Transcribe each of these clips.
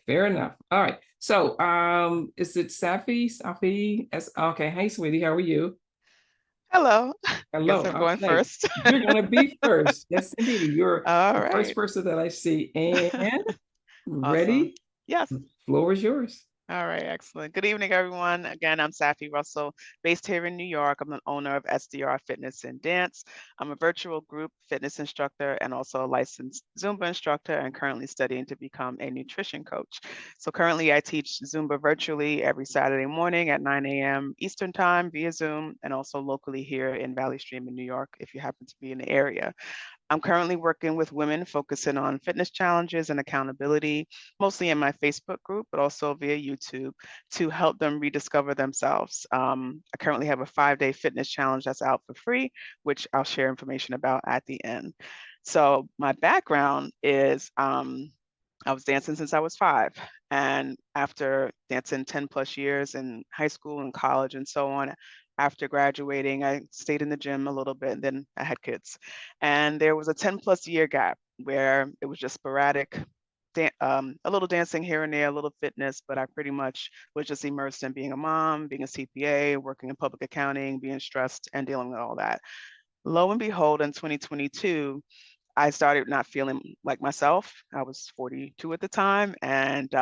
fair enough. All right. So, is it Safi? Safi? Okay. Hey, sweetie, how are you? Hello. I guess Hello. I'm going Okay. first. You're gonna be first. Yes, indeed. You're All the first right. person that I see. And Awesome. ready? Yes. Floor is yours. All right. Excellent. Good evening, everyone. Again, I'm Safi Russell, based here in New York. I'm the owner of SDR Fitness and Dance. I'm a virtual group fitness instructor and also a licensed Zumba instructor and currently studying to become a nutrition coach. So currently I teach Zumba virtually every Saturday morning at 9 a.m. Eastern Time via Zoom and also locally here in Valley Stream in New York if you happen to be in the area. I'm currently working with women focusing on fitness challenges and accountability, mostly in my Facebook group, but also via YouTube to help them rediscover themselves. I currently have a 5-day fitness challenge that's out for free, which I'll share information about at the end. So my background is I was dancing since I was 5. And after dancing 10 plus years in high school and college and so on, after graduating, I stayed in the gym a little bit and then I had kids. And there was a 10 plus year gap where it was just sporadic, a little dancing here and there, a little fitness, but I pretty much was just immersed in being a mom, being a CPA, working in public accounting, being stressed and dealing with all that. Lo and behold, in 2022, I started not feeling like myself. I was 42 at the time, and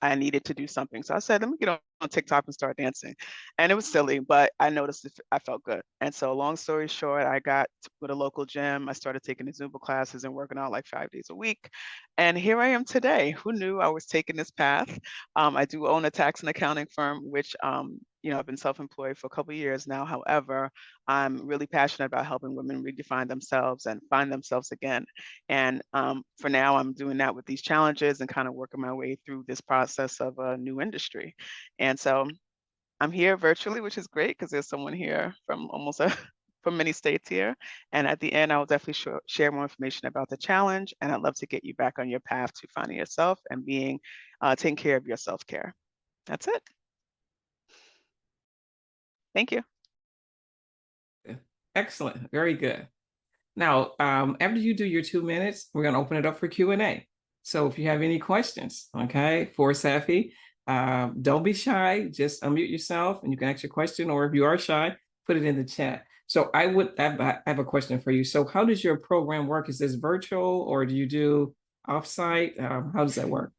I needed to do something. So I said, let me get on TikTok and start dancing. And it was silly, but I noticed I felt good. And so long story short, I got with a local gym. I started taking the Zumba classes and working out like 5 days a week. And here I am today. Who knew I was taking this path? I do own a tax and accounting firm, which I've been self-employed for a couple of years now. However, I'm really passionate about helping women redefine themselves and find themselves again. And for now, I'm doing that with these challenges and kind of working my way through this process of a new industry. And so I'm here virtually, which is great because there's someone here from from many states here. And at the end, I'll definitely share more information about the challenge. And I'd love to get you back on your path to finding yourself and being taking care of your self-care. That's it. Thank you. Excellent. Very good. Now, after you do your 2 minutes, we're going to open it up for Q&A. So if you have any questions, okay, for Safi, don't be shy. Just unmute yourself and you can ask your question, or if you are shy, put it in the chat. So I have a question for you. So how does your program work? Is this virtual or do you do offsite? How does that work?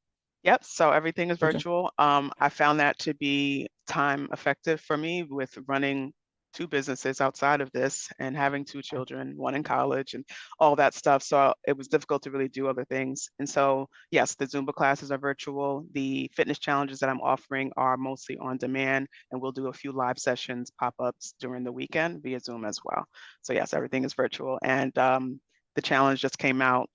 Yep, so everything is Virtual. virtual. I found that to be time effective for me with running 2 businesses outside of this and having 2 children, one in college and all that stuff. So it was difficult to really do other things. And so, yes, the Zumba classes are virtual. The fitness challenges that I'm offering are mostly on demand, and we'll do a few live sessions, pop-ups during the weekend via Zoom as well. So yes, everything is virtual. And the challenge just came out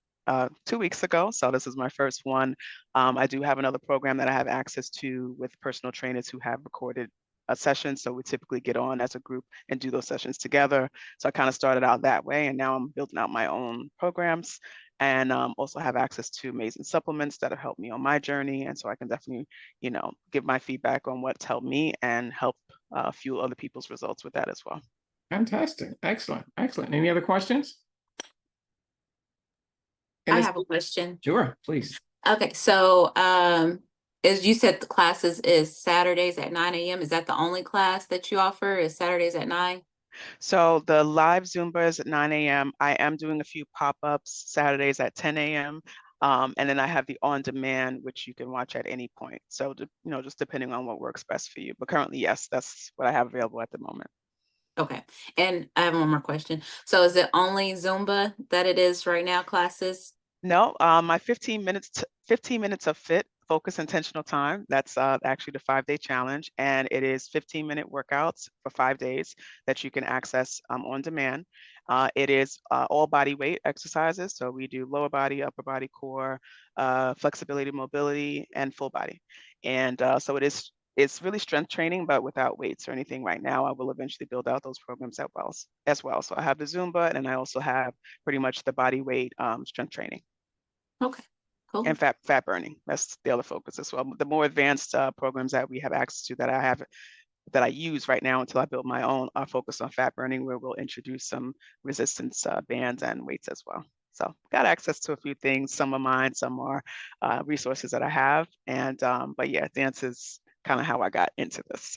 2 weeks ago. So this is my first one. I do have another program that I have access to with personal trainers who have recorded a session. So we typically get on as a group and do those sessions together. So I kind of started out that way, and now I'm building out my own programs and also have access to amazing supplements that have helped me on my journey. And so I can definitely, give my feedback on what's helped me and help fuel other people's results with that as well. Fantastic. Excellent. Excellent. Any other questions? I have a question. Sure, please. Okay, so as you said, the classes is Saturdays at 9 a.m. Is that the only class that you offer? Is Saturdays at 9? So the live Zumba is at 9 a.m. I am doing a few pop-ups Saturdays at 10 a.m. And then I have the on-demand, which you can watch at any point. So, just depending on what works best for you. But currently, yes, that's what I have available at the moment. Okay, and I have one more question. So is it only Zumba that it is right now, classes? No, my 15 minutes of fit, focus, intentional time. That's actually the 5-day challenge, and it is 15-minute workouts for 5 days that you can access on demand. It is all body weight exercises, so we do lower body, upper body, core, flexibility, mobility, and full body. And so it's really strength training, but without weights or anything right now. I will eventually build out those programs as well. So I have the Zumba, and I also have pretty much the body weight strength training. Okay, cool. And fat burning. That's the other focus as well. The more advanced programs that we have access to that I use right now until I build my own are focused on fat burning, where we'll introduce some resistance bands and weights as well. So got access to a few things. Some are mine, some are resources that I have. And but yeah, dance is kind of how I got into this.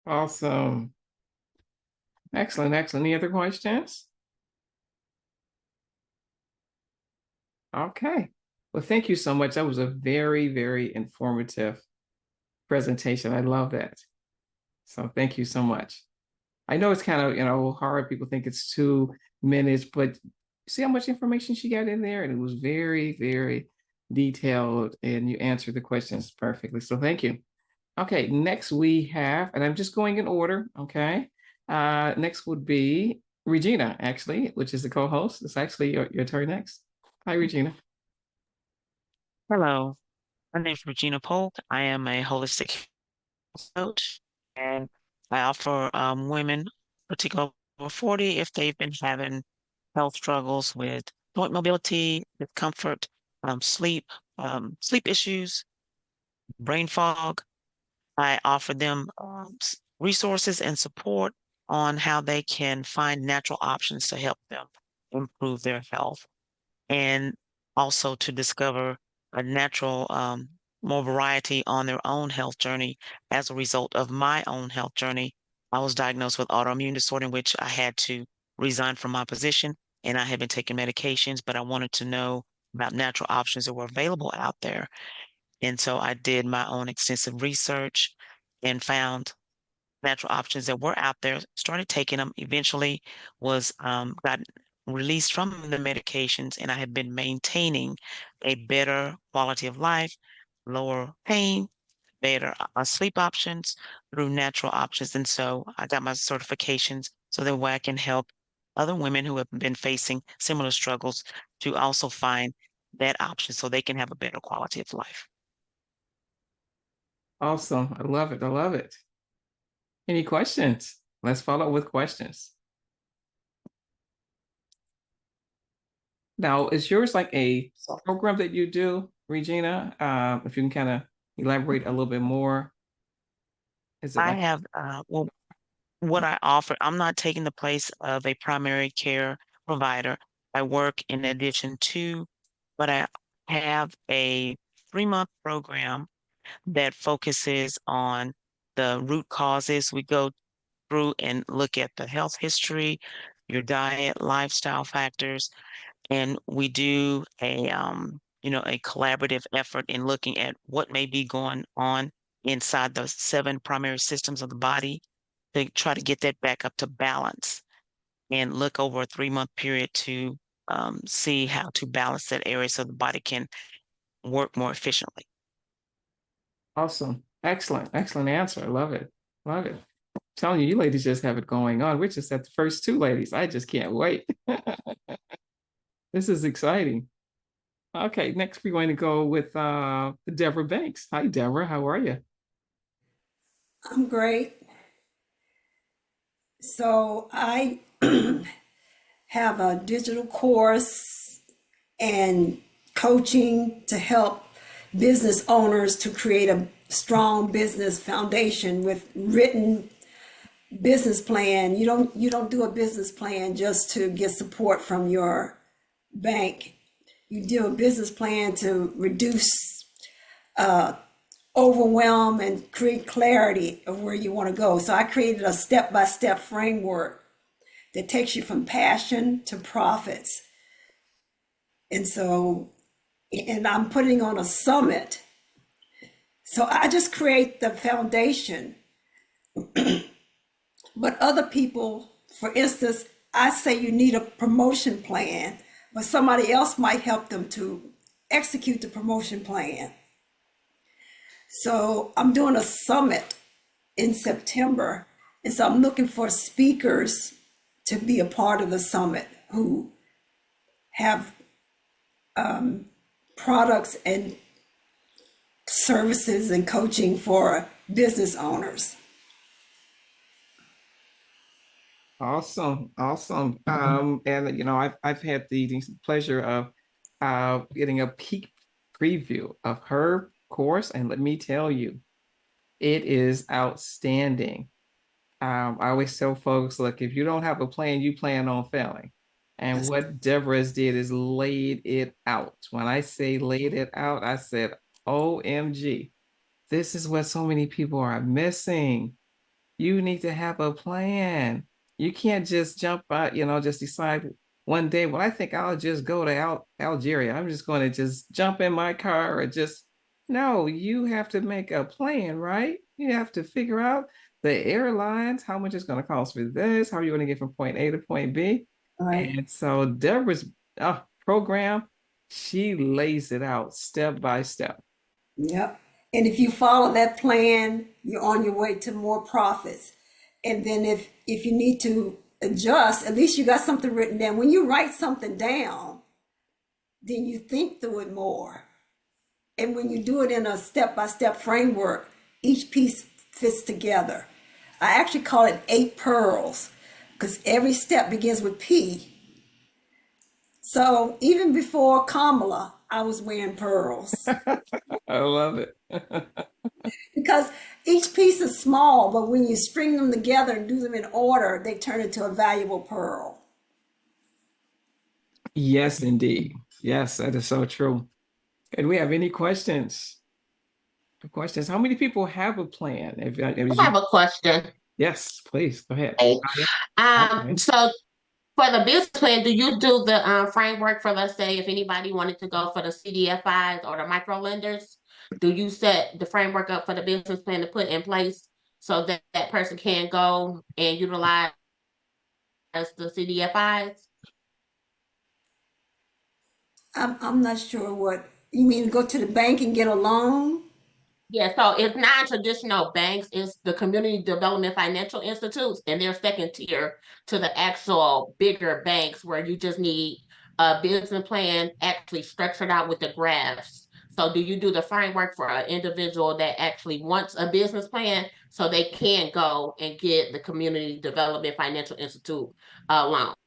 Awesome. Excellent, excellent. Any other questions? Okay. Well, thank you so much. That was a very, very informative presentation. I love that. So thank you so much. I know it's kind of, hard. People think it's 2 minutes, but see how much information she got in there? And it was very, very detailed, and you answered the questions perfectly. So thank you. Okay, next we have, and I'm just going in order, okay? Next would be Regina, actually, which is the co-host. It's actually your turn next. Hi, Regina. Hello, my name is Regina Polk. I am a holistic coach, and I offer women, particularly over 40, if they've been having health struggles with joint mobility, discomfort, sleep, sleep issues, brain fog. I offer them resources and support on how they can find natural options to help them improve their health, and also to discover a natural more variety on their own health journey as a result of my own health journey. I was diagnosed with autoimmune disorder in which I had to resign from my position, and I had been taking medications, but I wanted to know about natural options that were available out there. And so I did my own extensive research and found natural options that were out there, started taking them, eventually was got released from the medications, and I have been maintaining a better quality of life, lower pain, better sleep options through natural options. And so I got my certifications so that way I can help other women who have been facing similar struggles to also find that option so they can have a better quality of life. Awesome. I love it. I love it. Any questions? Let's follow up with questions. Now, is yours like a program that you do, Regina? If you can kind of elaborate a little bit more. Is it I like, have, well, what I offer, I'm not taking the place of a primary care provider. I work in addition to, but I have a 3-month program that focuses on the root causes. We go through and look at the health history, your diet, lifestyle factors, and we do a collaborative effort in looking at what may be going on inside the 7 primary systems of the body to try to get that back up to balance and look over a 3-month period to see how to balance that area so the body can work more efficiently. awesome? Excellent. Excellent answer. I love it. Love it. Telling you, you ladies just have it going on. We're just at the first 2 ladies. I just can't wait. This is exciting. Okay, next we're going to go with Deborah Banks. Hi, Deborah. How are you? I'm great. So I have a digital course and coaching to help business owners to create a strong business foundation with written business plan. You don't do a business plan just to get support from your bank. You do a business plan to reduce overwhelm and create clarity of where you want to go. So I created a step-by-step framework that takes you from passion to profits. And I'm putting on a summit. So I just create the foundation. But other people, for instance, I say you need a promotion plan, but somebody else might help them to execute the promotion plan. So I'm doing a summit in September. And so I'm looking for speakers to be a part of the summit who have products and services and coaching for business owners. Awesome, awesome. And I've had the pleasure of getting a peek preview of her course, and let me tell you, it is outstanding. I always tell folks, look, if you don't have a plan, you plan on failing. And what Deborah's did is laid it out. When I say laid it out, I said, OMG, this is what so many people are missing. You need to have a plan. You can't just jump out, just decide one day, well, I think I'll just go to Algeria. I'm just going to just jump in my car or just, no, you have to make a plan, right? You have to figure out the airlines, how much it's going to cost for this, how are you going to get from point A to point B. Right. And so Deborah's program, she lays it out step by step. Yep. And if you follow that plan, you're on your way to more profits. And then if you need to adjust, at least you got something written down. When you write something down, then you think through it more. And when you do it in a step-by-step framework, each piece fits together. I actually call it 8 pearls because every step begins with P. So even before Kamala, I was wearing pearls. I love it. Because each piece is small, but when you string them together and do them in order, they turn into a valuable pearl. Yes, indeed. Yes, that is so true. And we have any questions? Questions? How many people have a plan? I have a question. Yes, please go ahead. Okay. Okay. So for the business plan, do you do the framework for, let's say, if anybody wanted to go for the CDFIs or the micro lenders, do you set the framework up for the business plan to put in place so that that person can go and utilize the CDFIs? I'm not sure what you mean. Go to the bank and get a loan? Yeah, so it's non-traditional banks, it's the community development financial institutes, and they're second tier to the actual bigger banks where you just need a business plan actually structured out with the graphs. So do you do the framework for an individual that actually wants a business plan so they can go and get the community development financial institute loans?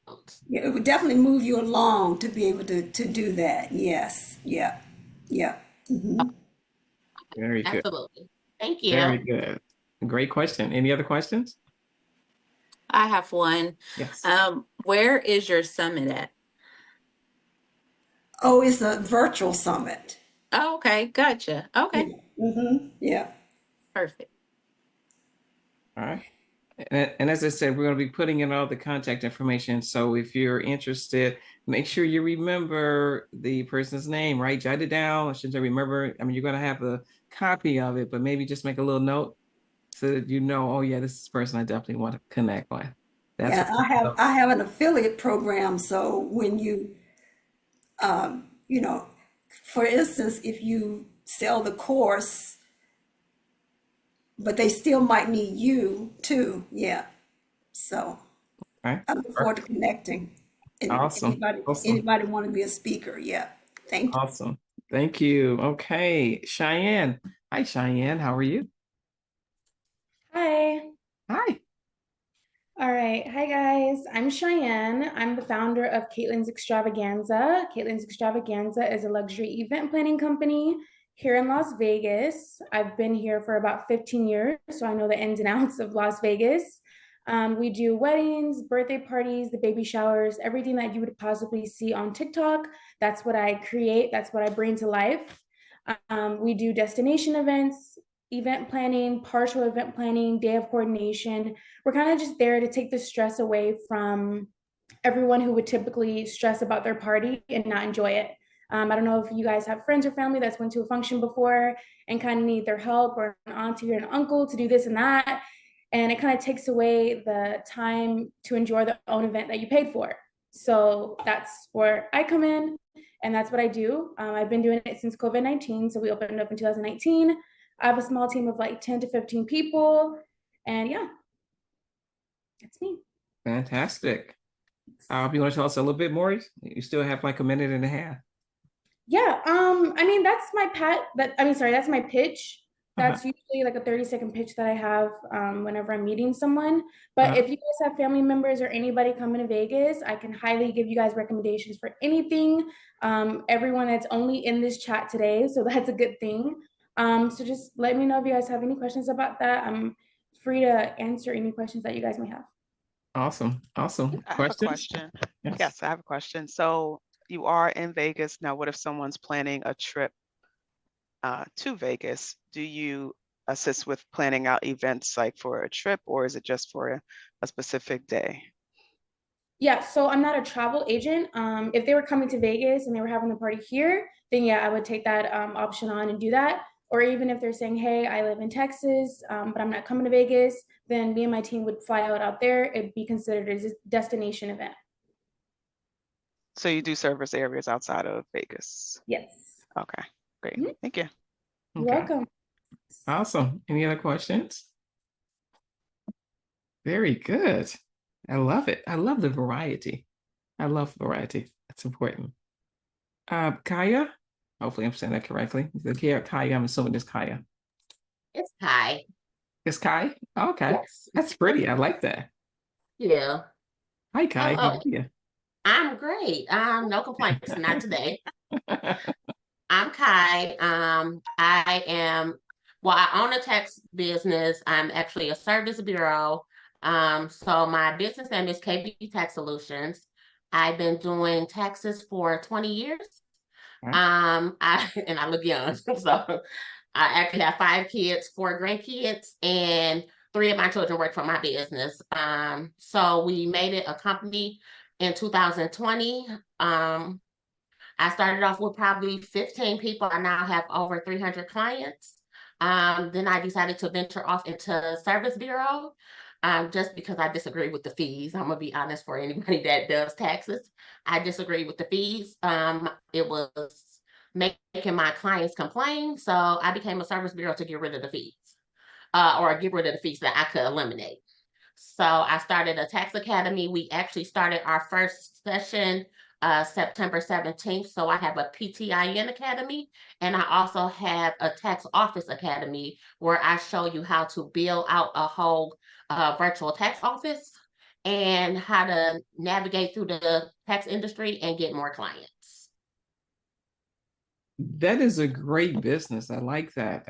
Yeah, it would definitely move you along to be able to do that. Yes. Yeah. Yeah. Mhm. Very good. Absolutely. Thank Very you. good. Great question. Any other questions? I have one. Yes. Where is your summit at? Oh, it's a virtual summit. Oh, okay, gotcha. Okay, Yeah. perfect. All right. And as I said, we're going to be putting in all the contact information. So if you're interested, make sure you remember the person's name, right? Jot it down. I shouldn't remember. I mean, you're going to have a copy of it, but maybe just make a little note so that you know, oh yeah, this is the person I definitely want to connect with. That's Yeah, I have an affiliate program. So when you know, for instance, if you sell the course, but they still might need you too. Yeah. So okay. I look forward to connecting. And Awesome. Awesome. anybody want to be a speaker? Yeah. Thank you. Awesome. Thank you. Okay. Cheyenne. Hi, Cheyenne. How are you? Hi. Hi. All right. Hi, guys. I'm Cheyenne. I'm the founder of Caitlin's Extravaganza. Caitlin's Extravaganza is a luxury event planning company here in Las Vegas. I've been here for about 15 years, so I know the ins and outs of Las Vegas. We do weddings, birthday parties, the baby showers, everything that you would possibly see on TikTok. That's what I create. That's what I bring to life. We do destination events, event planning, partial event planning, day of coordination. We're kind of just there to take the stress away from everyone who would typically stress about their party and not enjoy it. I don't know if you guys have friends or family that's went to a function before and kind of need their help, or an auntie or an uncle to do this and that. And it kind of takes away the time to enjoy the own event that you paid for. So that's where I come in, and that's what I do. I've been doing it since COVID-19. So we opened up in 2019. I have a small team of like 10 to 15 people. And yeah, that's me. Fantastic. You want to tell us a little bit more? You still have like a minute and a half. Yeah, I mean, that's my that's my pitch. That's usually like a 30-second pitch that I have whenever I'm meeting someone. But if you guys have family members or anybody coming to Vegas, I can highly give you guys recommendations for anything. Everyone that's only in this chat today, so that's a good thing. So just let me know if you guys have any questions about that. I'm free to answer any questions that you guys may have. Awesome. Awesome. I have a Questions? question. Yes. Yes, I have a question. So you are in Vegas now. What if someone's planning a trip to Vegas? Do you assist with planning out events like for a trip, or is it just for a specific day? Yeah, so I'm not a travel agent. If they were coming to Vegas and they were having the party here, then yeah, I would take that option on and do that. Or even if they're saying, hey, I live in Texas, but I'm not coming to Vegas, then me and my team would fly out there. It'd be considered a destination event. So you do service areas outside of Vegas. Yes. Okay, great. Mhm. Thank you. You're Okay. welcome. Awesome. Any other questions? Very good. I love it. I love the variety. I love variety. That's important. Kaya, hopefully I'm saying that correctly. Kaya, I'm assuming it's Kaya. It's Kai. It's Kai? Okay. Yes. That's pretty. I like that. Yeah. Hi, Kai. How Hello. are you? I'm great. No complaints, not today. I'm Kai. I own a tax business. I'm actually a service bureau. So my business name is KB Tax Solutions. I've been doing taxes for 20 years. Right. I look young. So I actually have 5 kids, 4 grandkids, and 3 of my children work for my business. So we made it a company in 2020. I started off with probably 15 people. I now have over 300 clients. Then I decided to venture off into service bureau, just because I disagree with the fees. I'm gonna be honest for anybody that does taxes. I disagree with the fees. It was making my clients complain, so I became a service bureau to get rid of the fees, or get rid of the fees that I could eliminate. So I started a tax academy. We actually started our first session September 17th. So I have a PTIN academy, and I also have a tax office academy where I show you how to build out a whole virtual tax office and how to navigate through the tax industry and get more clients. That is a great business. I like that.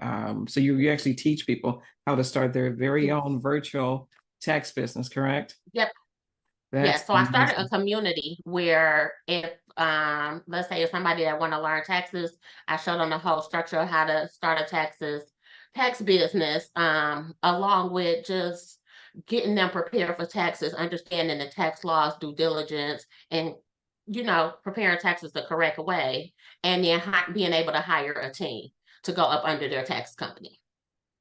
So you actually teach people how to start their very Yes. own virtual tax business, correct? Yep. That's Yeah, so I started a amazing. community where if let's say if somebody that want to learn taxes, I show them the whole structure of how to start a tax business, along with just getting them prepared for taxes, understanding the tax laws, due diligence, and preparing taxes the correct way, and then being able to hire a team to go up under their tax company.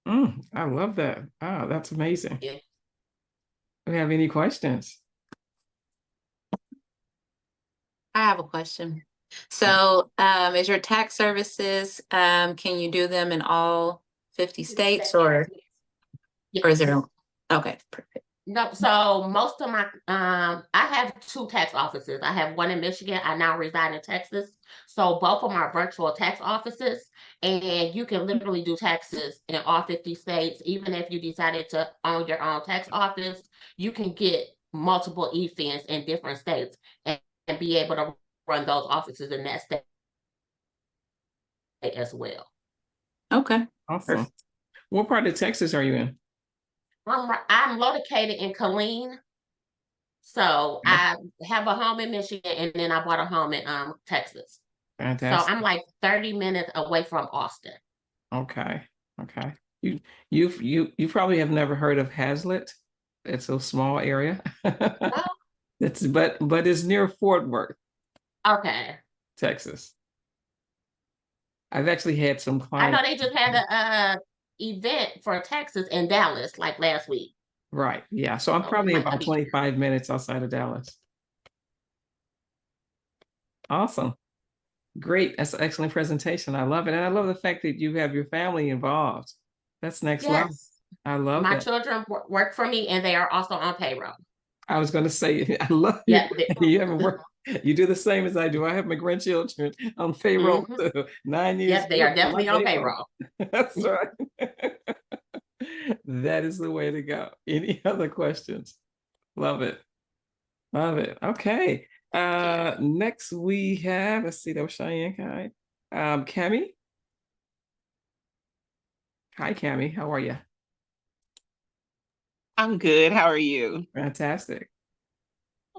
I love that. Oh, that's amazing. Yeah. Do you have any questions? I have a question. So, is your tax services, can you do them in all 50 states or is there, okay, perfect. No, so most of my I have 2 tax offices. I have one in Michigan. I now reside in Texas. So both of my virtual tax offices, and you can literally do taxes in all 50 states. Even if you decided to own your own tax office, you can get multiple e-fins in different states and be able to run those offices in that state as well. Okay. Awesome. Perfect. What part of Texas are you in? I'm located in Killeen. So I have a home in Michigan, and then I bought a home in Texas. So Fantastic. I'm like 30 minutes away from Austin. Okay. Okay. You probably have never heard of Hazlet. It's a small area. No? But it's near Fort Worth, Okay. Texas. I've actually had some I know clients. they just had a event for Texas in Dallas like last week. Right. Yeah. So I'm So probably might about not be- 25 minutes outside of Dallas. Awesome. Great. That's an excellent presentation. I love it. And I love the fact that you have your family involved. That's next level. Yes. I love My that. children work for me, and they are also on payroll. I was going to say, I love you. Yeah. You haven't worked. You do the same as I do. I have my grandchildren on payroll Mhm. too. 9 years. Yep, they are old, on my definitely on payroll. That's right. That is the way to go. Any other questions? Love it. Love it. Okay. Next we have, let's see, that was Cheyenne. Hi. Cami. Hi, Cami. How are you? I'm good. How are you? Fantastic.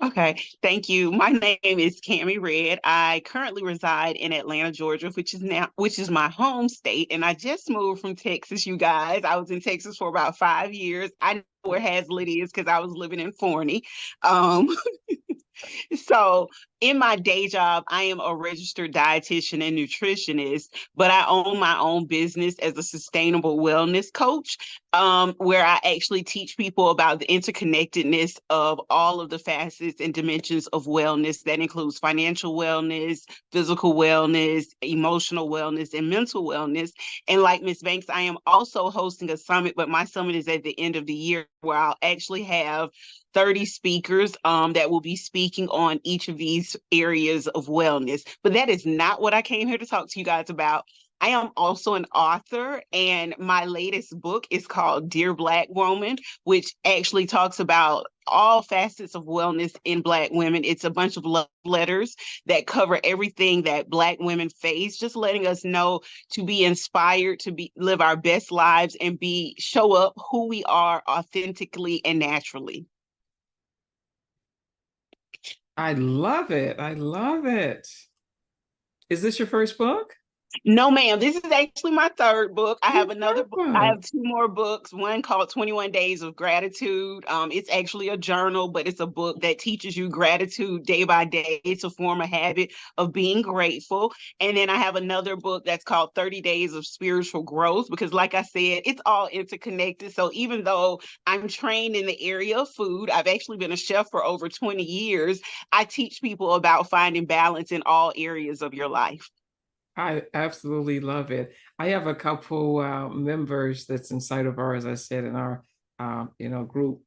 Okay, thank you. My name is Cami Red. I currently reside in Atlanta, Georgia, which is my home state, and I just moved from Texas, you guys. I was in Texas for about 5 years. I know where Hazlitt is because I was living in Forney. Um, So, in my day job, I am a registered dietitian and nutritionist, but I own my own business as a sustainable wellness coach, where I actually teach people about the interconnectedness of all of the facets and dimensions of wellness. That includes financial wellness, physical wellness, emotional wellness, and mental wellness. And like Ms. Banks, I am also hosting a summit, but my summit is at the end of the year where I'll actually have 30 speakers that will be speaking on each of these areas of wellness. But that is not what I came here to talk to you guys about. I am also an author, and my latest book is called Dear Black Woman, which actually talks about all facets of wellness in Black women. It's a bunch of love letters that cover everything that Black women face, just letting us know to be inspired, live our best lives, and show up who we are authentically and naturally. I love it. I love it. Is this your first book? No, ma'am. This is actually my third book. I have another book. I Wonderful. have two more books. One called 21 Days of Gratitude. It's actually a journal, but it's a book that teaches you gratitude day by day. It's a form of habit of being grateful. And then I have another book that's called 30 Days of Spiritual Growth, because like I said, it's all interconnected. So even though I'm trained in the area of food, I've actually been a chef for over 20 years. I teach people about finding balance in all areas of your life. I absolutely love it. I have a couple members that's inside of ours, I said, in our group.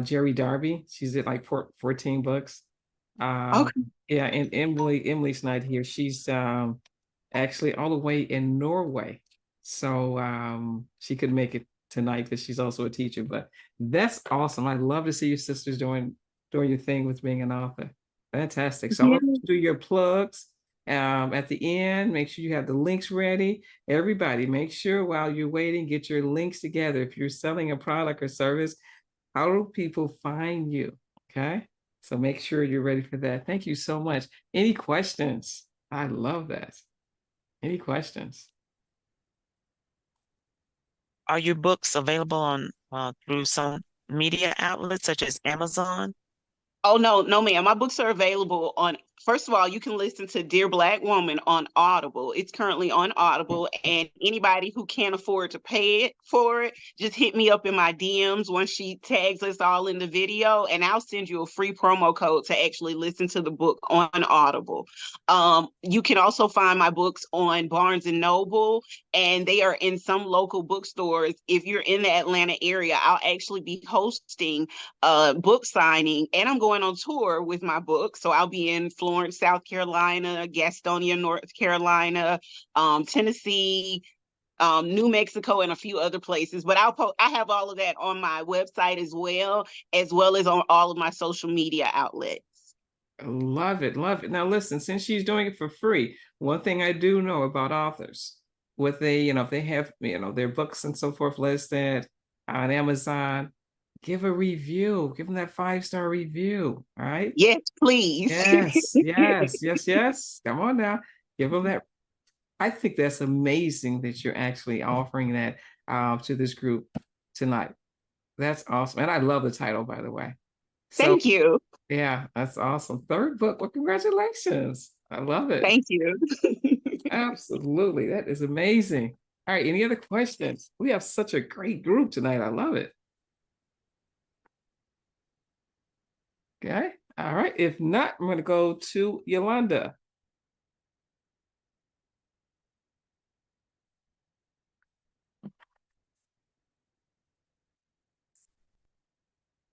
Jerry Darby, she's at like 14 books. Okay. Yeah, and Emily's not here. She's actually all the way in Norway. So she couldn't make it tonight because she's also a teacher. But that's awesome. I love to see your sisters doing your thing with being an author. Fantastic. So I'm Yeah. going to do your plugs at the end. Make sure you have the links ready. Everybody, make sure while you're waiting, get your links together. If you're selling a product or service, how do people find you? Okay. So make sure you're ready for that. Thank you so much. Any questions? I love that. Any questions? Are your books available on through some media outlets such as Amazon? Oh, no, no, ma'am. My books are available on, first of all, you can listen to Dear Black Woman on Audible. It's currently on Audible, and anybody who can't afford to pay it for it, just hit me up in my DMs once she tags us all in the video, and I'll send you a free promo code to actually listen to the book on Audible. You can also find my books on Barnes and Noble, and they are in some local bookstores. If you're in the Atlanta area, I'll actually be hosting book signing, and I'm going on tour with my book. So I'll be in Florence, South Carolina, Gastonia, North Carolina, Tennessee, New Mexico, and a few other places. But I have all of that on my website as well as on all of my social media outlets. Love it, love it. Now listen, since she's doing it for free, one thing I do know about authors, what they, if they have, their books and so forth listed on Amazon, give a review, give them that 5-star review. All right. Yes, please. Yes, yes, yes, yes. Come on now. Give them that. I think that's amazing that you're actually offering that to this group tonight. That's awesome. And I love the title, by the way. So, Thank you. yeah, that's awesome. Third book. Well, congratulations. I love it. Thank you. Absolutely. That is amazing. All right. Any other questions? We have such a great group tonight. I love it. Okay. All right. If not, I'm going to go to Yolanda.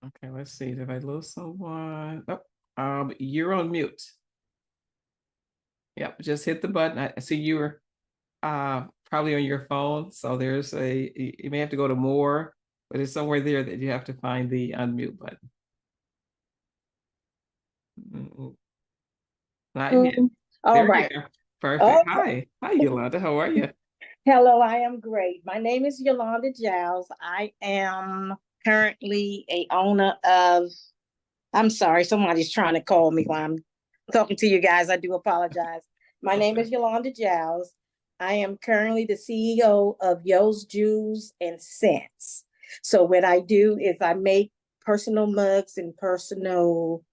Okay, let's see. Did I lose someone? Oh, you're on mute. Yep, just hit the button. I see you were probably on your phone. So you may have to go to more, but it's somewhere there that you have to find the unmute button. Not yet. All There right. you go. Perfect. Okay. Hi, Yolanda. How are you? Hello, I am great. My name is Yolanda Giles. I am currently a owner of I'm sorry, somebody's trying to call me while I'm talking to you guys. I do apologize. My name is Yolanda Giles. I am currently the CEO of Yo's Juice and Scents. So what I do is I make personal mugs and personal,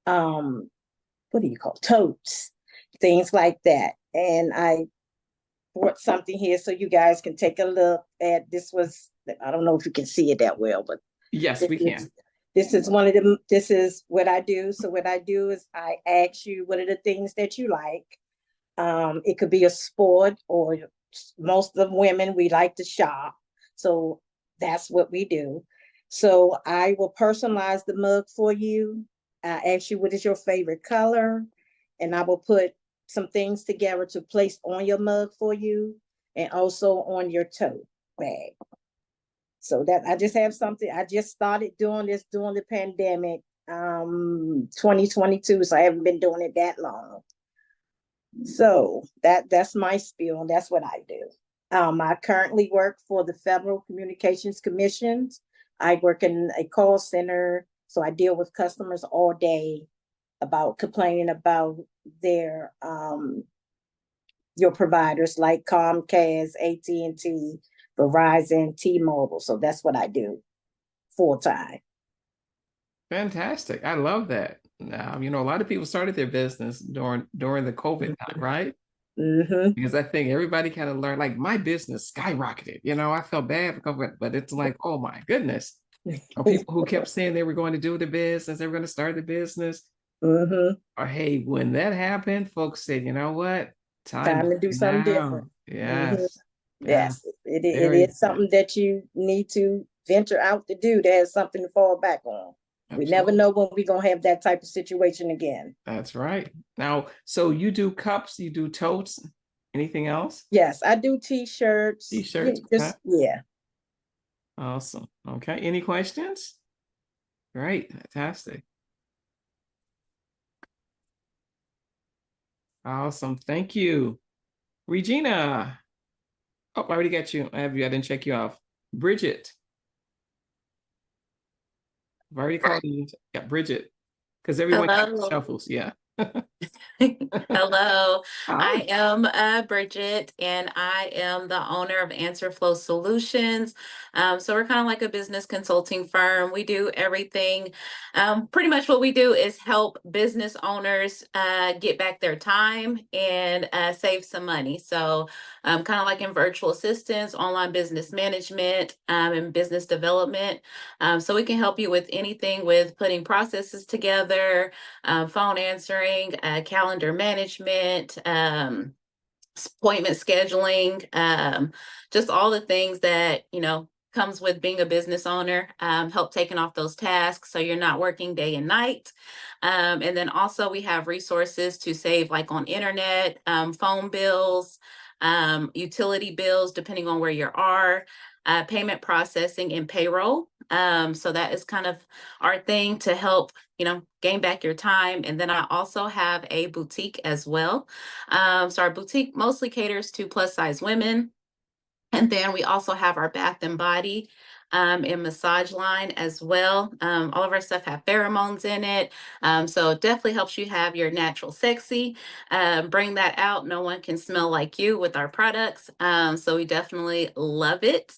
what do you call totes, things like that. And I brought something here so you guys can take a look at. This was, I don't know if you can see it that well, but Yes, we can. this is one of them. This is what I do. So what I do is I ask you, what are the things that you like? It could be a sport, or most of women, we like to shop. So that's what we do. So I will personalize the mug for you. I ask you, what is your favorite color? And I will put some things together to place on your mug for you and also on your tote bag. So that I just have something. I just started doing this during the pandemic, 2022. So I haven't been doing it that long. So that's my spiel, and that's what I do. I currently work for the Federal Communications Commission. I work in a call center, so I deal with customers all day about complaining about their your providers like Comcast, AT&T, Verizon, T-Mobile. So that's what I do full time. Fantastic. I love that. You know, a lot of people started their business during the COVID time, right? Mm-hmm. Because I think everybody kind of learned, like my business skyrocketed. You know, I felt bad for COVID, but it's like, oh my goodness. Or people who kept saying they were going to do the business, they were going to start the business. Mm-hmm. Or hey, when that happened, folks said, you know what? Time to do something different. Yes. Mm-hmm. Yes, it Very is something that you need to venture out to do. There's something to fall back on. We never know when we're going to have that type of situation again. That's right. Now, so you do cups, you do totes, anything else? Yes, I do t-shirts. T-shirts. Yeah. Awesome. Okay. Any questions? Great. Fantastic. Awesome. Thank you. Regina. Oh, I already got you. I have you. I didn't check you off. Bridget. I've already called you. Yeah, Bridget. Because everyone shuffles. Yeah. Hello, Hi. I am Bridget, and I am the owner of Answer Flow Solutions. So we're kind of like a business consulting firm. We do everything. Pretty much what we do is help business owners get back their time and save some money. So kind of like in virtual assistants, online business management, and business development. So we can help you with anything with putting processes together, phone answering, calendar management, appointment scheduling, just all the things that, comes with being a business owner, help taking off those tasks so you're not working day and night. And then also we have resources to save like on internet, phone bills, utility bills, depending on where you are, payment processing and payroll. So that is kind of our thing to help, gain back your time. And then I also have a boutique as well. So our boutique mostly caters to plus size women. And then we also have our bath and body and massage line as well. All of our stuff have pheromones in it. So it definitely helps you have your natural sexy. Bring that out. No one can smell like you with our products. So we definitely love it.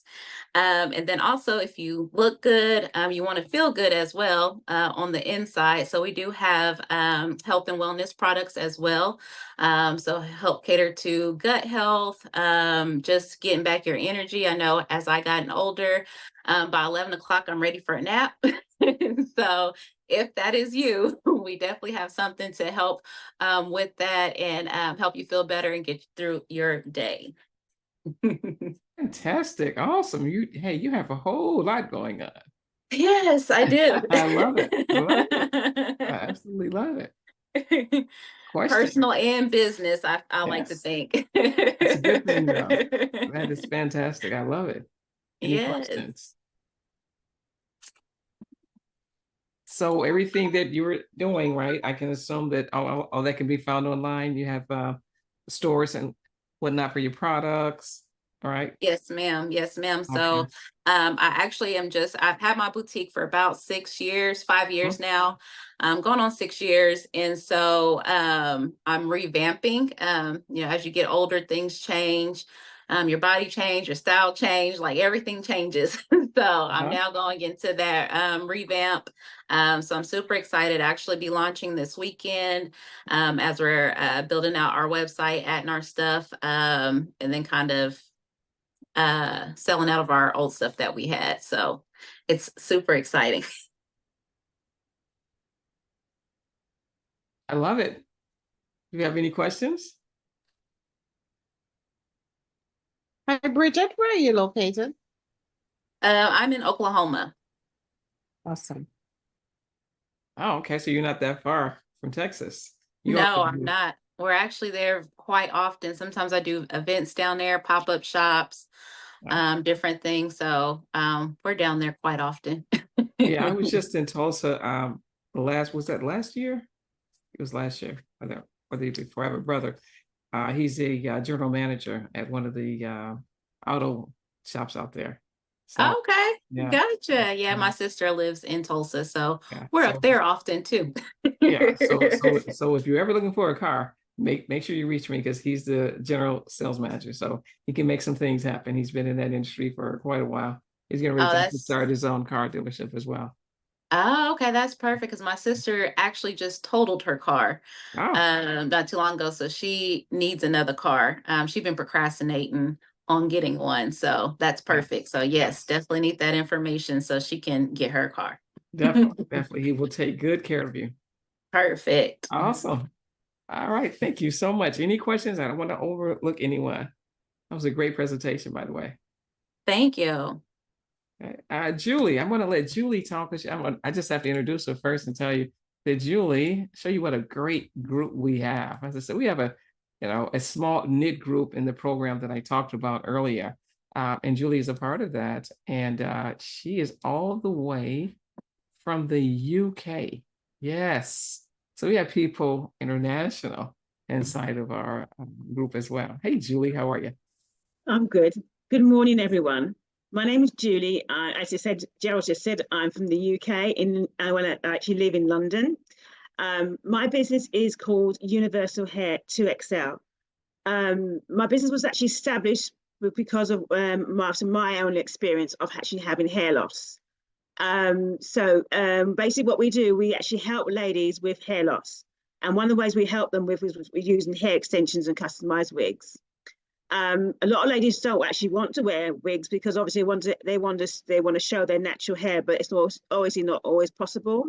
And then also, if you look good, you want to feel good as well on the inside. So we do have health and wellness products as well. So help cater to gut health, just getting back your energy. I know as I gotten older, by 11 o'clock, I'm ready for a nap. So if that is you, we definitely have something to help with that and help you feel better and get through your day. Fantastic. Awesome. You have a whole lot going on. Yes, I do. I love it. Love it. I absolutely love it. Question. Personal and business, I like to Yes. think. It's a good thing, though. That is fantastic. I love it. Any Yes. questions? So everything that you were doing, right? I can assume that all that can be found online. You have stores and whatnot for your products. All right. Yes, ma'am. Yes, ma'am. So, Okay. I actually I've had my boutique for about 6 years, 5 years Mhm. now, going on 6 years. And so, I'm revamping, as you get older, things change, your body change, your style change, like everything changes. So I'm Uh-huh. now going into that, revamp. So I'm super excited to actually be launching this weekend, as we're, building out our website, adding our stuff, and then kind of selling out of our old stuff that we had. So it's super exciting. I love it. Do you have any questions? Hi, Bridget, where are you located? I'm in Oklahoma. Awesome. Oh, okay. So you're not that far from Texas. You No, also I'm do. not. We're actually there quite often. Sometimes I do events down there, pop-up shops, different things. So we're down there quite often. Yeah, I was just in Tulsa. Was that last year? It was last year, or the year before. I have a brother. He's a general manager at one of the auto shops out there. So Okay, yeah, gotcha. Yeah, my sister lives in Tulsa, so yeah. we're So up there often too. yeah, so if you're ever looking for a car, make sure you reach me because he's the general sales manager. So he can make some things happen. He's been in that industry for quite a while. He's getting ready Oh, to start his own car dealership as well. okay, that's perfect because my sister actually just totaled her car Oh, not too long ago. So she needs another car. She's been procrastinating on getting one. So that's perfect. yes, So yes, yes, definitely need that information so she can get her car. definitely, definitely. He will take good care of you. Perfect. Awesome. All right. Thank you so much. Any questions? I don't want to overlook anyone. That was a great presentation, by the way. Thank you. Julie, I'm going to let Julie talk. I just have to introduce her first and tell you that Julie, show you what a great group we have. As I said, we have a small knit group in the program that I talked about earlier. And Julie is a part of that. And she is all the way from the UK. Yes. So we have people international inside of our group as well. Hey, Julie, how are you? I'm good. Good morning, everyone. My name is Julie. As you said, Gerald just said, I'm from the UK. I actually live in London. My business is called Universal Hair 2XL. My business was actually established because of my own experience of actually having hair loss. Basically what we do, we actually help ladies with hair loss. And one of the ways we help them with was using hair extensions and customized wigs. A lot of ladies don't actually want to wear wigs because obviously they want to show their natural hair, but it's obviously not always possible.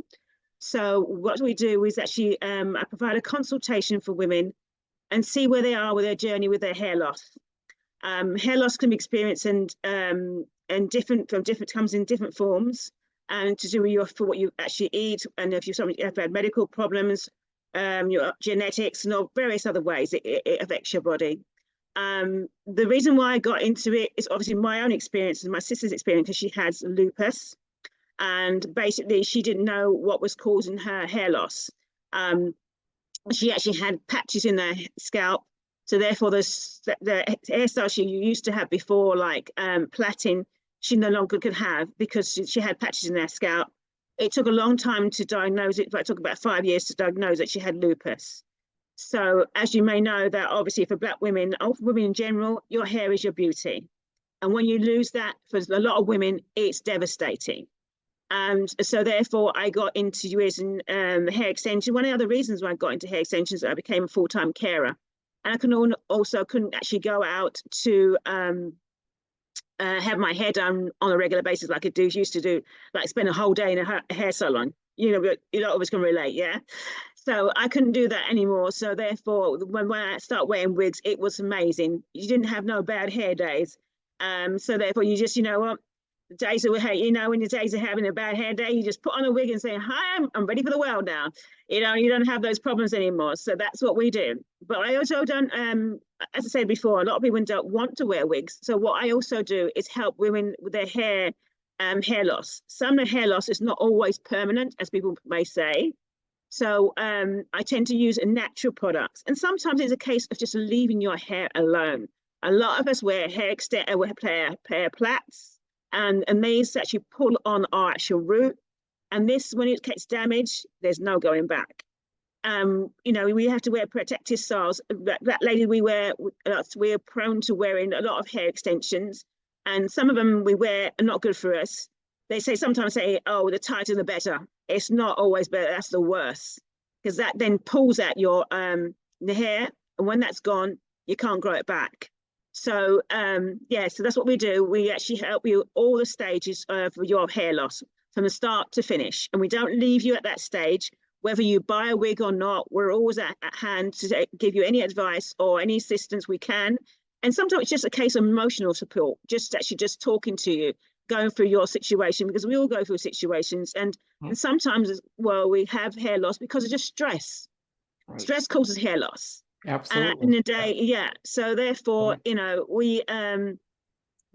So what we do is actually I provide a consultation for women and see where they are with their journey with their hair loss. Hair loss can be experienced and comes in different forms, and to do with what you actually eat, and if you've had medical problems, your genetics, and various other ways it affects your body. The reason why I got into it is obviously my own experience and my sister's experience because she has lupus, and basically she didn't know what was causing her hair loss. She actually had patches in her scalp, so therefore the hairstyle she used to have before, like plaiting, she no longer could have because she had patches in her scalp. It took a long time to diagnose it, but it took about 5 years to diagnose that she had lupus. So as you may know, that obviously for Black women, or for women in general, your hair is your beauty. And when you lose that, for a lot of women, it's devastating. And so therefore I got into using hair extension. One of the other reasons why I got into hair extensions, I became a full-time carer. And I couldn't actually go out to have my hair done on a regular basis like I used to do, like spend a whole day in a hair salon. You know, a lot of us can relate, yeah? So I couldn't do that anymore. So therefore, when I started wearing wigs, it was amazing. You didn't have no bad hair days. So therefore, you just, you know what, the days of, when your days of having a bad hair day, you just put on a wig and say, hi, I'm ready for the world now. You know, you don't have those problems anymore. So that's what we do. But I also don't, as I said before, a lot of people don't want to wear wigs. So what I also do is help women with their hair loss. Some of the hair loss is not always permanent, as people may say. So I tend to use natural products. And sometimes it's a case of just leaving your hair alone. A lot of us wear wear plaits, and these actually pull on our actual root. And this, when it gets damaged, there's no going back. You know, we have to wear protective styles. That lady we're prone to wearing a lot of hair extensions, and some of them we wear are not good for us. They sometimes say, oh, the tighter the better. It's not always better. That's the worst, because that then pulls at your the hair, and when that's gone, you can't grow it back. So yeah, so that's what we do. We actually help you all the stages of your hair loss from the start to finish, and we don't leave you at that stage. Whether you buy a wig or not, we're always at hand to give you any advice or any assistance we can. And sometimes it's just a case of emotional support, just talking to you, going through your situation, because we all go through situations. And sometimes, well, we have hair loss because of just stress. Right. Stress causes hair loss. Absolutely. And in the day, yeah. So therefore, you know, we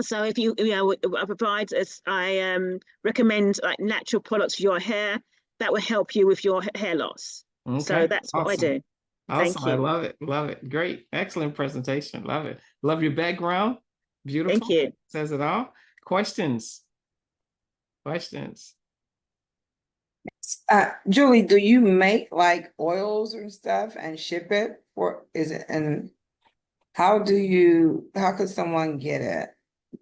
so if you know, I provide I recommend like natural products for your hair that will help you with your hair loss. Okay. So that's what I do. Awesome. Thank you. I love it. Love it. Great. Excellent presentation. Love it. Love your background. Beautiful. Thank you. Says it all. Questions? Questions? Julie, do you make like oils and stuff and ship it, or is it, and how could someone get it?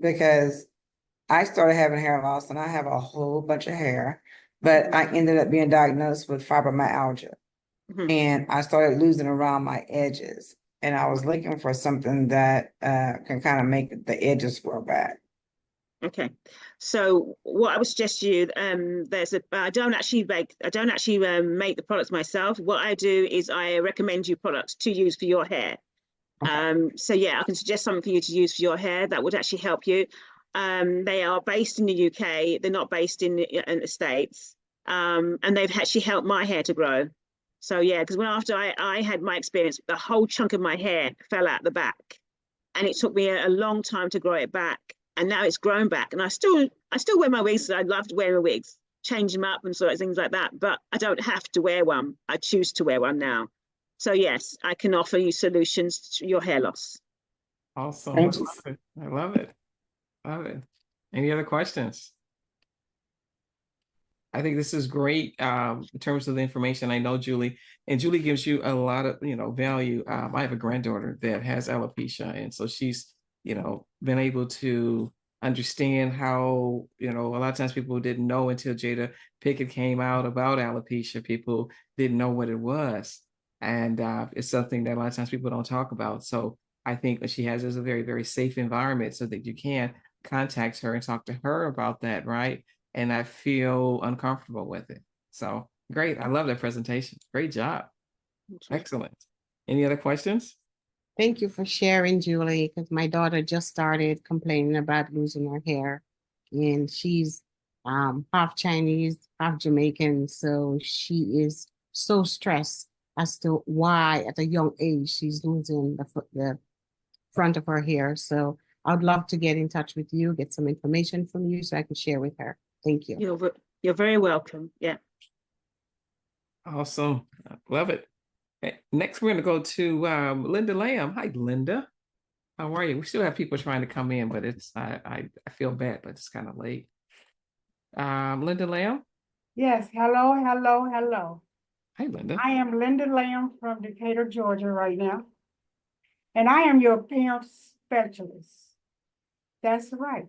Because I started having hair loss and I have a whole bunch of hair, but I ended up being diagnosed with fibromyalgia. And I started losing around my edges, and I was looking for something that can kind of make the edges grow back. Okay, so what I would suggest to you, I don't actually make the products myself. What I do is I recommend you products to use for your hair. Okay. So yeah, I can suggest something for you to use for your hair that would actually help you. They are based in the UK. They're not based in the States, and they've actually helped my hair to grow. So yeah, because after I had my experience, the whole chunk of my hair fell out the back, and it took me a long time to grow it back. And now it's grown back, and I still wear my wigs. I loved wearing wigs, change them up and sort of things like that. But I don't have to wear one. I choose to wear one now. So yes, I can offer you solutions to your hair loss. Awesome. I love it. I love it. Love it. Any other questions? I think this is great in terms of the information. I know Julie gives you a lot of, you know, value. I have a granddaughter that has alopecia, and so she's, you know, been able to understand how, you know, a lot of times people didn't know until Jada Pickett came out about alopecia. People didn't know what it was, and it's something that a lot of times people don't talk about. So I think what she has is a very, very safe environment so that you can contact her and talk to her about that, right? And I feel uncomfortable with it. So great. I love that presentation. Great job. Excellent. Any other questions? Thank you for sharing, Julie, because my daughter just started complaining about losing her hair, and she's half Chinese, half Jamaican. So she is so stressed as to why at a young age she's losing the front of her hair. So I'd love to get in touch with you, get some information from you so I can share with her. Thank you. You're very welcome. Yeah. Awesome. Love it. Okay. Next, we're going to go to Linda Lamb. Hi, Linda. How are you? We still have people trying to come in, but it's I feel bad, but it's kind of late. Linda Lamb. Yes. Hello. Hi, Linda. I am Linda Lamb from Decatur, Georgia right now. And I am your parent specialist. That's right.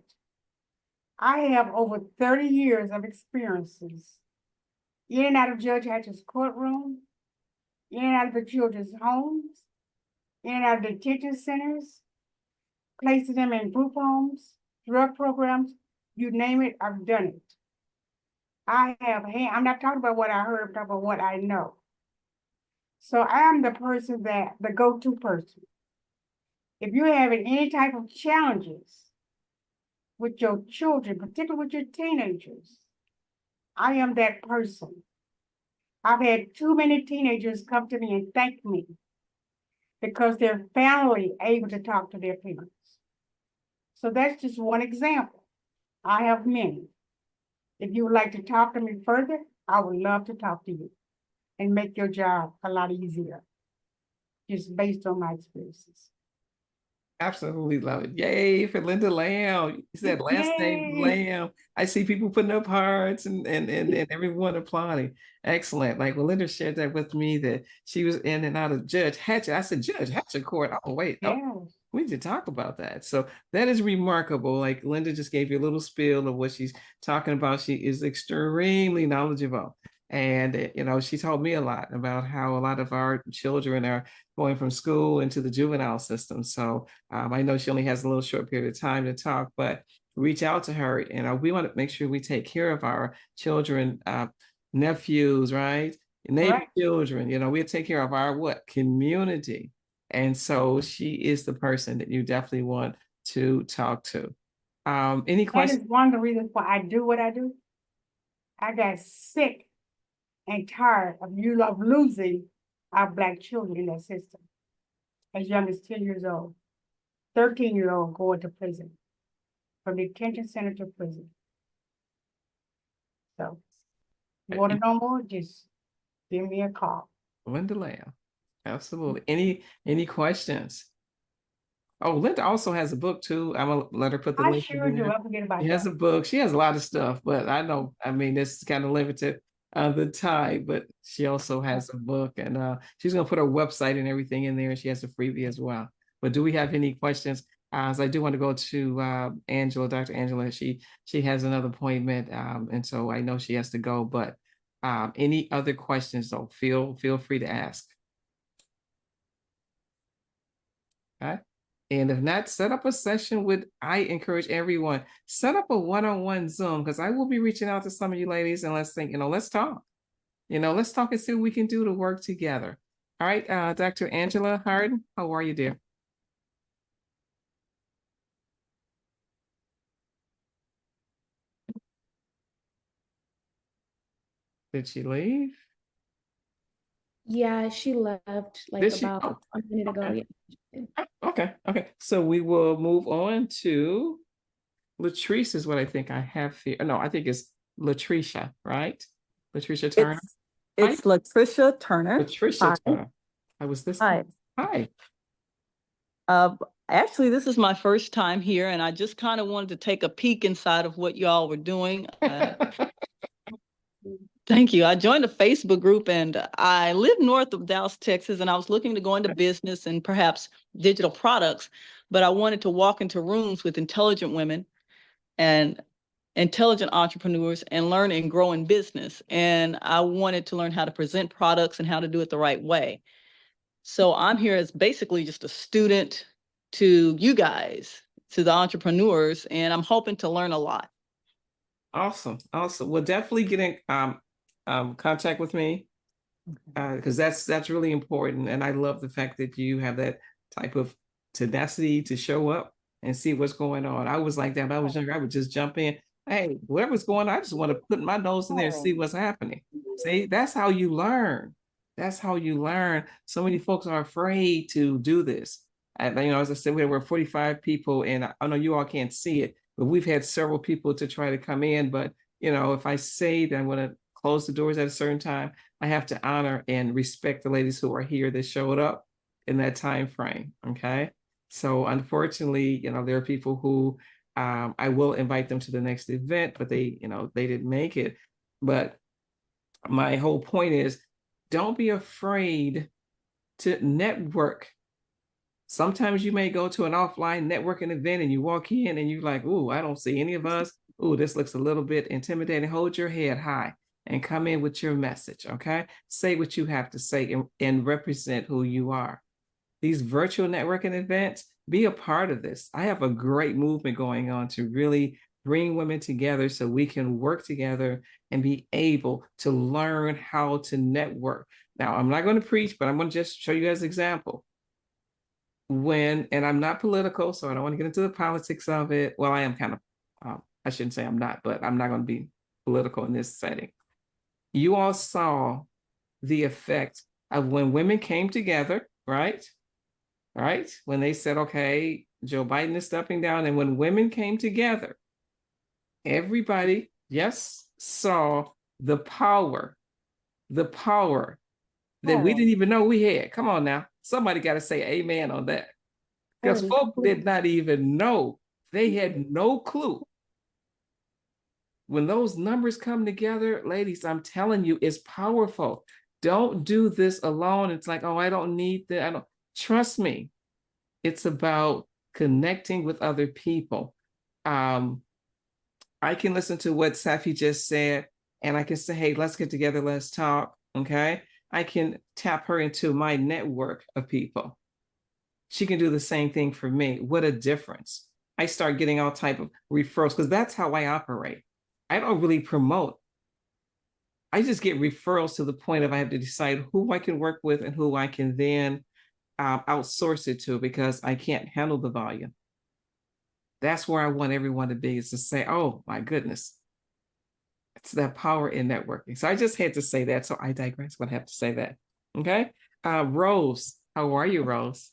I have over 30 years of experiences in and out of Judge Hatch's courtroom, in and out of the children's homes, in and out of detention centers, placing them in group homes, drug programs, you name it, I've done it. I'm not talking about what I heard, I'm talking about what I know. So I'm the go-to person. If you're having any type of challenges with your children, particularly with your teenagers, I am that person. I've had too many teenagers come to me and thank me because they're finally able to talk to their parents. So that's just one example. I have many. If you would like to talk to me further, I would love to talk to you and make your job a lot easier, just based on my experiences. Absolutely love it. Yay for Linda Lamb. You said last name Yay. Lamb. I see people putting up hearts and everyone applauding. Excellent. Like when Linda shared that with me that she was in and out of Judge Hatchett. I said, Judge Hatchett Court. Oh, wait. Oh, Yeah. we need to talk about that. So that is remarkable. Like Linda just gave you a little spiel of what she's talking about. She is extremely knowledgeable. And, you know, she told me a lot about how a lot of our children are going from school into the juvenile system. So I know she only has a little short period of time to talk, but reach out to her. And we want to make sure we take care of our children, nephews, right? Neighbor Right. children, you know, we take care of our what? Community. And so she is the person that you definitely want to talk to. Any That questions? is one of the reasons why I do what I do. I got sick and tired of losing our Black children in that system. As young as 10 years old, 13-year-old going to prison, from detention center to prison. So, you want to know more? Just give me a call. Linda Lamb. Absolutely. Any questions? Oh, Linda also has a book too. I'm gonna let her put the I link sure in do. there. I forget about She has that. a book. She has a lot of stuff, but I know, I mean, this is kind of limited the time, but she also has a book and she's gonna put her website and everything in there. She has a freebie as well. But do we have any questions? As I do want to go to Angela, Dr. Angela. She has another appointment, and so I know she has to go. But any other questions though, feel free to ask. Okay. And if not, set up a session with, I encourage everyone, set up a one-on-one Zoom because I will be reaching out to some of you ladies and let's think, let's talk. Let's talk and see what we can do to work together. All right, Dr. Angela Harden, how are you, dear? Did she leave? Yeah, she left like Did she? about Oh, a minute ago. okay. Yeah. Okay. So we will move on to Latrice is what I think I have here. No, I think it's Latricia, right? Latricia Turner. It's Latricia Turner. Latricia Hi. Turner. I was this. Hi. Hi. Actually, this is my first time here, and I just kind of wanted to take a peek inside of what y'all were doing. Thank you. I joined a Facebook group, and I live north of Dallas, Texas, and I was looking to go into business and perhaps digital products, but I wanted to walk into rooms with intelligent women and intelligent entrepreneurs and learn and grow in business. And I wanted to learn how to present products and how to do it the right way. So I'm here as basically just a student to you guys, to the entrepreneurs, and I'm hoping to learn a lot. Awesome. Well, definitely get in contact with me because that's really important. And I love the fact that you have that type of tenacity to show up and see what's going on. I was like that when I was younger. I would just jump in. Hey, whatever's going on, I just want to put my nose in there and see what's happening. See, that's how you learn. That's how you learn. So many folks are afraid to do this. As I said, we're 45 people, and I know you all can't see it, but we've had several people to try to come in. But if I say that I'm going to close the doors at a certain time, I have to honor and respect the ladies who are here that showed up in that time frame. Okay. So unfortunately, there are people who I will invite them to the next event, but they didn't make it. But my whole point is, don't be afraid to network. Sometimes you may go to an offline networking event and you walk in and you're like, "Ooh, I don't see any of us. Ooh, this looks a little bit intimidating." Hold your head high and come in with your message, okay? Say what you have to say and represent who you are. These virtual networking events, be a part of this. I have a great movement going on to really bring women together so we can work together and be able to learn how to network. Now, I'm not going to preach, but I'm going to just show you as an example. And I'm not political, so I don't want to get into the politics of it. Well, I am kind of, I shouldn't say I'm not, but I'm not going to be political in this setting. You all saw the effect of when women came together, right? Right? When they said, okay, Joe Biden is stepping down. And when women came together, everybody, yes, saw the power that we didn't even know we had. Come on now. Somebody got to say amen on that. Because Holy folk smokes. did not even know. They had no clue. When those numbers come together, ladies, I'm telling you, it's powerful. Don't do this alone. It's like, oh, I don't need that. I don't trust me. It's about connecting with other people. I can listen to what Safi just said, and I can say, hey, let's get together, let's talk. Okay. I can tap her into my network of people. She can do the same thing for me. What a difference. I start getting all type of referrals because that's how I operate. I don't really promote. I just get referrals to the point of I have to decide who I can work with and who I can then outsource it to because I can't handle the volume. That's where I want everyone to be, is to say, oh my goodness, it's that power in networking. So I just had to say that. So I digress, but I have to say that. Okay. Rose, how are you, Rose?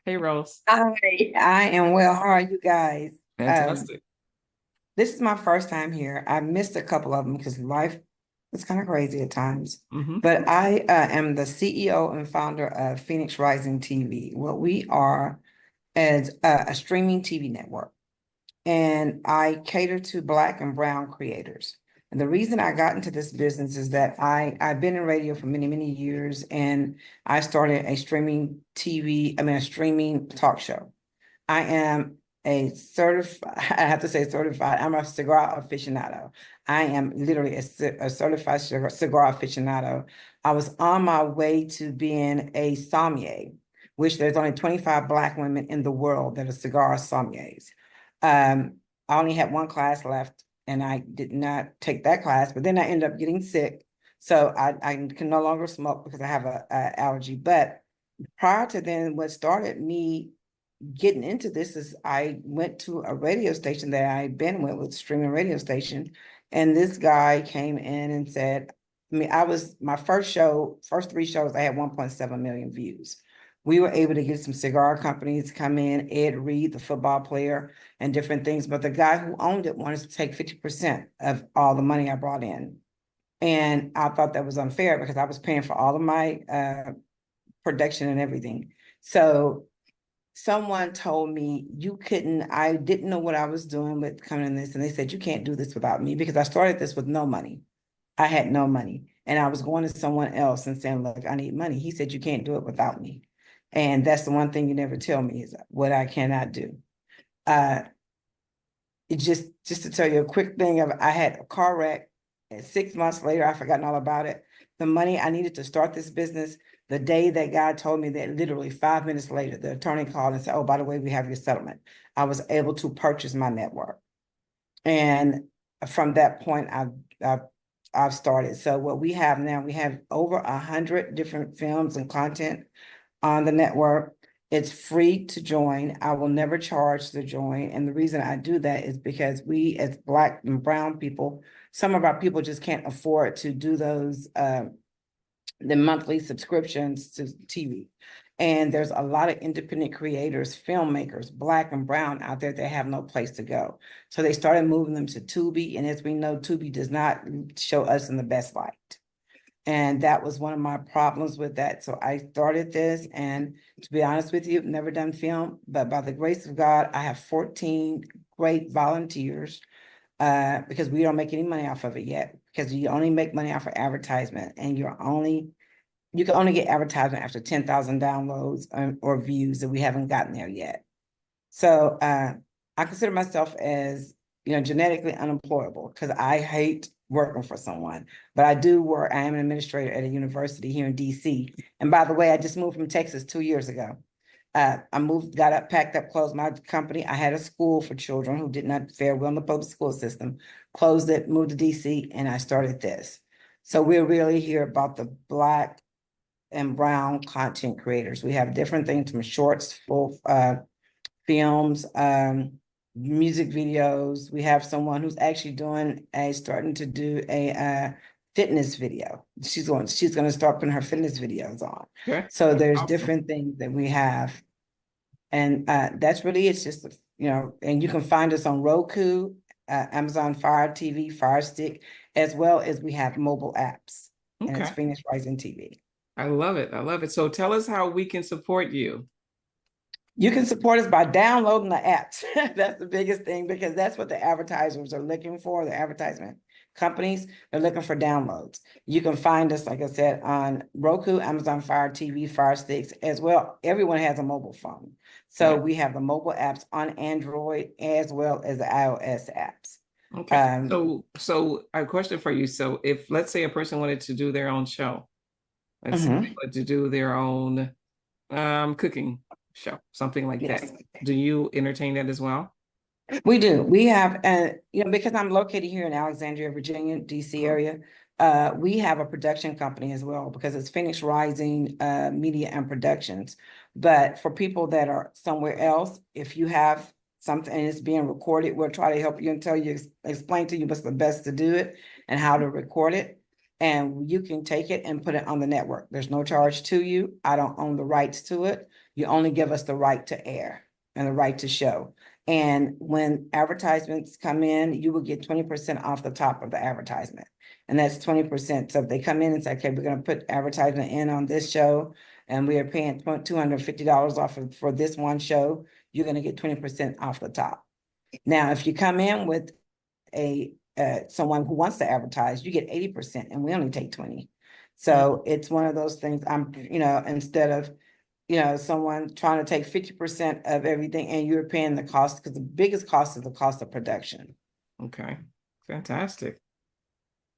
Hey, Rose. Hi, I am well. How are you guys? Fantastic. This is my first time here. I missed a couple of them because life is kind of crazy at times. But I am the CEO and founder of Phoenix Rising TV. What we are is a streaming TV network. And I cater to Black and Brown creators. And the reason I got into this business is that I've been in radio for many, many years, and I started a streaming a streaming talk show. I am a certified, I have to say certified, I'm a cigar aficionado. I am literally a certified cigar aficionado. I was on my way to being a sommelier, which there's only 25 Black women in the world that are cigar sommeliers. I only had one class left and I did not take that class, but then I ended up getting sick. So I can no longer smoke because I have a allergy. But prior to then, what started me getting into this is I went to a radio station that I'd been with streaming radio station. And this guy came in and said, my first 3 shows, I had 1.7 million views. We were able to get some cigar companies to come in, Ed Reed, the football player, and different things. But the guy who owned it wanted to take 50% of all the money I brought in. And I thought that was unfair because I was paying for all of my production and everything. So someone told me I didn't know what I was doing with coming in this. And they said, you can't do this without me, because I started this with no money. I had no money. And I was going to someone else and saying, look, I need money. He said, you can't do it without me. And that's the one thing you never tell me, is what I cannot do. It just to tell you a quick thing of, I had a car wreck, and 6 months later, I've forgotten all about it. The money I needed to start this business, the day that God told me that, literally 5 minutes later, the attorney called and said, oh, by the way, we have your settlement. I was able to purchase my network. And from that point, I've started. So what we have now, we have over 100 different films and content on the network. It's free to join. I will never charge to join. And the reason I do that is because we, as Black and Brown people, some of our people just can't afford to do those, the monthly subscriptions to TV. And there's a lot of independent creators, filmmakers, Black and Brown out there that have no place to go. So they started moving them to Tubi. And as we know, Tubi does not show us in the best light. And that was one of my problems with that. So I started this, and to be honest with you, never done film, but by the grace of God, I have 14 great volunteers, because we don't make any money off of it yet, because you only make money off of advertisement, and you can only get advertisement after 10,000 downloads or views, and we haven't gotten there yet. So I consider myself as, genetically unemployable, because I hate working for someone, but I do work. I am an administrator at a university here in DC. And by the way, I just moved from Texas 2 years ago. I got up, packed up, closed my company. I had a school for children who did not fare well in the public school system, closed it, moved to DC, and I started this. So we're really here about the Black and Brown content creators. We have different things, from shorts, full films, music videos. We have someone who's actually starting to do a fitness video. She's going to start putting her fitness videos on. Okay. So there's Awesome. different things that we have. And that's really, it's just, and you can find us on Roku, Amazon Fire TV, Fire Stick, as well as we have mobile apps. And it's Okay. Phoenix Rising TV. I love it. I love it. So tell us how we can support you. You can support us by downloading the apps. That's the biggest thing, because that's what the advertisers are looking for. The advertisement companies are looking for downloads. You can find us, like I said, on Roku, Amazon Fire TV, Fire Sticks as well. Everyone has a mobile phone. So Yeah. we have the mobile apps on Android as well as the iOS apps. Okay. So a question for you. So if, let's say, a person wanted to do their own show, let's say they wanted to do their own cooking show, something like that. Do you entertain that as well? We do. We have, because I'm located here in Alexandria, Virginia, DC area, we have a production company as well, because it's Phoenix Rising Media and Productions. But for people that are somewhere else, if you have something and it's being recorded, we'll try to help you and tell you, explain to you what's the best to do it and how to record it. And you can take it and put it on the network. There's no charge to you. I don't own the rights to it. You only give us the right to air and the right to show. And when advertisements come in, you will get 20% off the top of the advertisement. And that's 20%. So if they come in and say, okay, we're going to put advertisement in on this show, and we are paying $250 off for this one show, you're going to get 20% off the top. Now, if you come in with someone who wants to advertise, you get 80%, and we only take 20. So it's one of those things. Instead of someone trying to take 50% of everything and you're paying the cost, because the biggest cost is the cost of production. Okay, fantastic.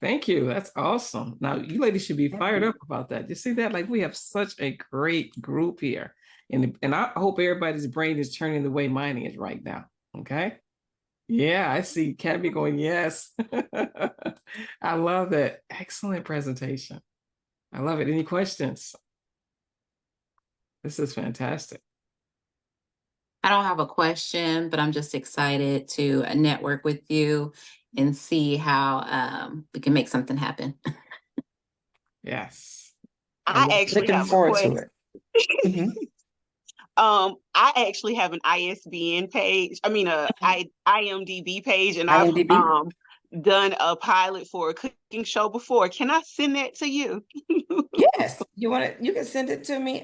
Thank you. That's awesome. Now, you ladies should be fired up about that. You see that? Like, we have such a great group here. And I hope everybody's brain is turning the way mine is right now. Okay. Yeah, I see Cabby going, yes. I love that. Excellent presentation. I love it. Any questions? This is fantastic. I don't have a question, but I'm just excited to network with you and see how we can make something happen. Yes. I actually looking have forward a to question. it. I actually have an ISBN page. I mean, IMDb page, and IMDb? I've done a pilot for a cooking show before. Can I send that to you? Yes, you can send it to me.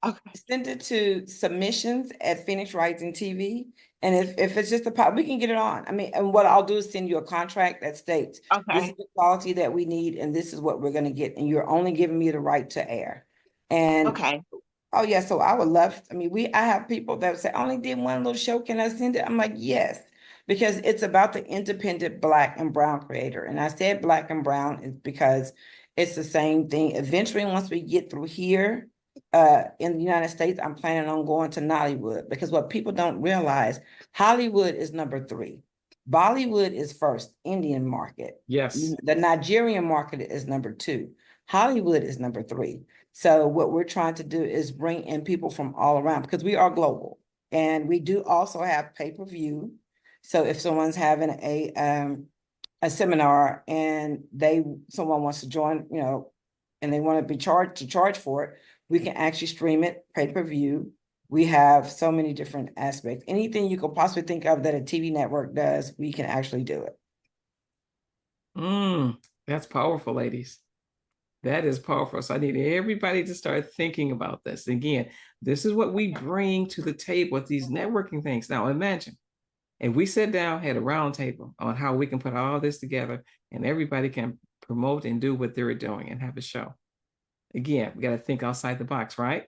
Okay. Send it to submissions@Phoenix Rising TV. And if it's just we can get it on. I mean, and what I'll do is send you a contract that states, this is the quality that we need, and this is what we're going to get. And you're only giving me the right to air. And Okay. oh yeah, so I would love, I have people that say, I only did one little show, can I send it? I'm like, yes, because it's about the independent Black and Brown creator. And I said Black and Brown is because it's the same thing. Eventually, once we get through here, in the United States, I'm planning on going to Nollywood, because what people don't realize, Hollywood is number 3. Bollywood is first, Indian market. Yes. The Nigerian market is number 2. Hollywood is number 3. So what we're trying to do is bring in people from all around, because we are global, and we do also have pay-per-view. So if someone's having a seminar and someone wants to join, and they want to be charge for it, we can actually stream it pay-per-view. We have so many different aspects. Anything you could possibly think of that a TV network does, we can actually do it. That's powerful, ladies. That is powerful. So I need everybody to start thinking about this. Again, this is what we bring to the table with these networking things. Now imagine if we sit down, had a round table on how we can put all this together, and everybody can promote and do what they're doing and have a show. Again, we got to think outside the box, right?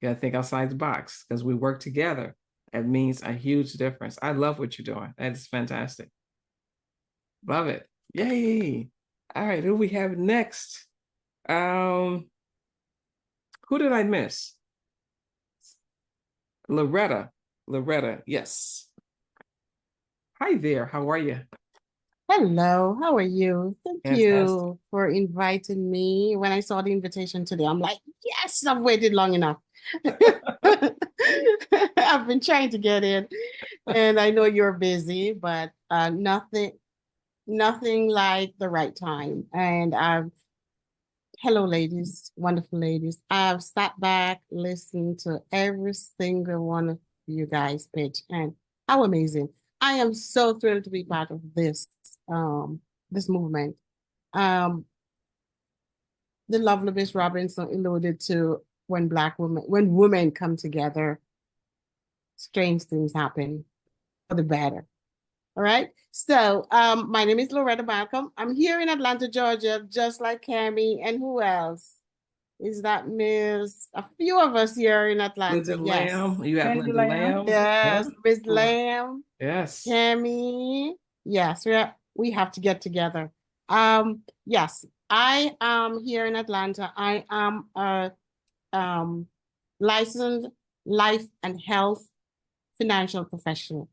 You got to think outside the box, because we work together. That means a huge difference. I love what you're doing. That is fantastic. Love it. Yay. All right, who do we have next? Who did I miss? Loretta, yes. Hi there, how are you? Hello, how are you? Thank Fantastic. you for inviting me. When I saw the invitation today, I'm like, yes, I've waited long enough. I've been trying to get in, and I know you're busy, but nothing like the right time. And hello, ladies, wonderful ladies. I've sat back, listened to every single one of you guys pitch, and how amazing. I am so thrilled to be part of this movement. The lovely Miss Robinson alluded to when women come together, strange things happen for the better. All right. So my name is Loretta Malcolm. I'm here in Atlanta, Georgia, just like Cammie. And who else? Is that Miss? A few of us here in Atlanta. Linda Yes. Lamb. You have Linda Linda Lamb. Lamb. Yes, Yeah. Miss Lamb, Yes. Cammie. Yes, we have to get together. Yes, I am here in Atlanta. I am a licensed life and health financial professional.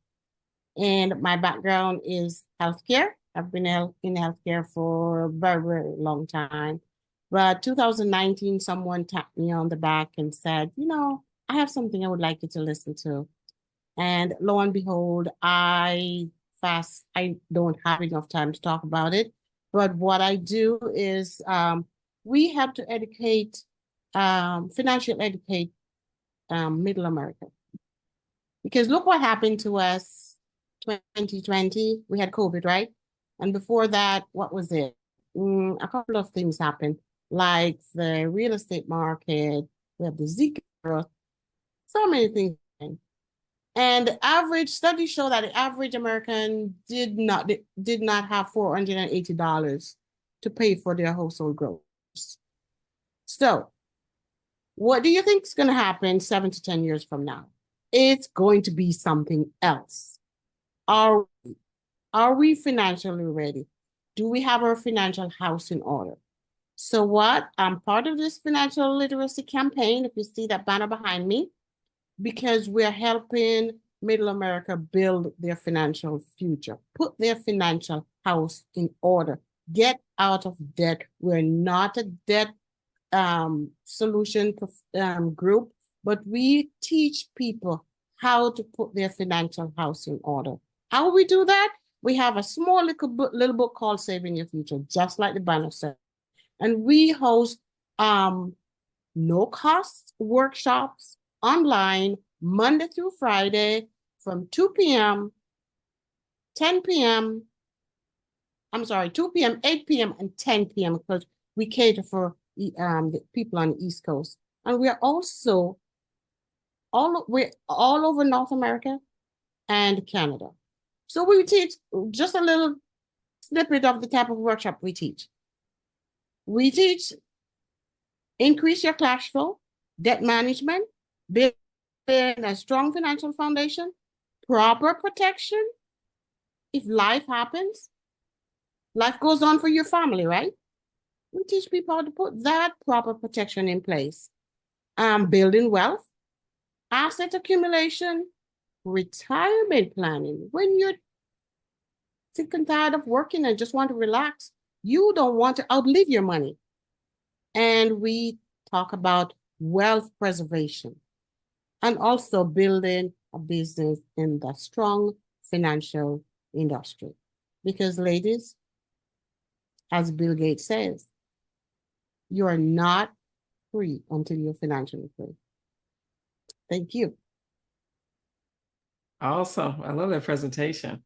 And my background is healthcare. I've been in healthcare for a very, very long time. But 2019, someone tapped me on the back and said, you know, I have something I would like you to listen to. And lo and behold, I don't have enough time to talk about it. But what I do is we have to educate, financially educate middle America. Because look what happened to us 2020, we had COVID, right? And before that, what was it? A couple of things happened, like the real estate market, we have the Zika virus, so many things. And average studies show that the average American did not have $480 to pay for their household groceries. So what do you think is going to happen 7 to 10 years from now? It's going to be something else. Are we financially ready? Do we have our financial house in order? So what? I'm part of this financial literacy campaign, if you see that banner behind me, because we're helping middle America build their financial future, put their financial house in order, get out of debt. We're not a debt solution group, but we teach people how to put their financial house in order. How will we do that? We have a small little book called Saving Your Future, just like the banner said. And we host no cost workshops online Monday through Friday from 2 p.m., 10 p.m., 2 p.m., 8 p.m., and 10 p.m. because we cater for the people on the East Coast. And we're also all over North America and Canada. So we teach just a little snippet of the type of workshop we teach. We teach increase your cash flow, debt management, building a strong financial foundation, proper protection. If life happens, life goes on for your family, right? We teach people how to put that proper protection in place. Building wealth, asset accumulation, retirement planning. When you're sick and tired of working and just want to relax, you don't want to outlive your money. And we talk about wealth preservation and also building a business in the strong financial industry. Because ladies, as Bill Gates says, you are not free until you're financially free. Thank you. Awesome. I love that presentation.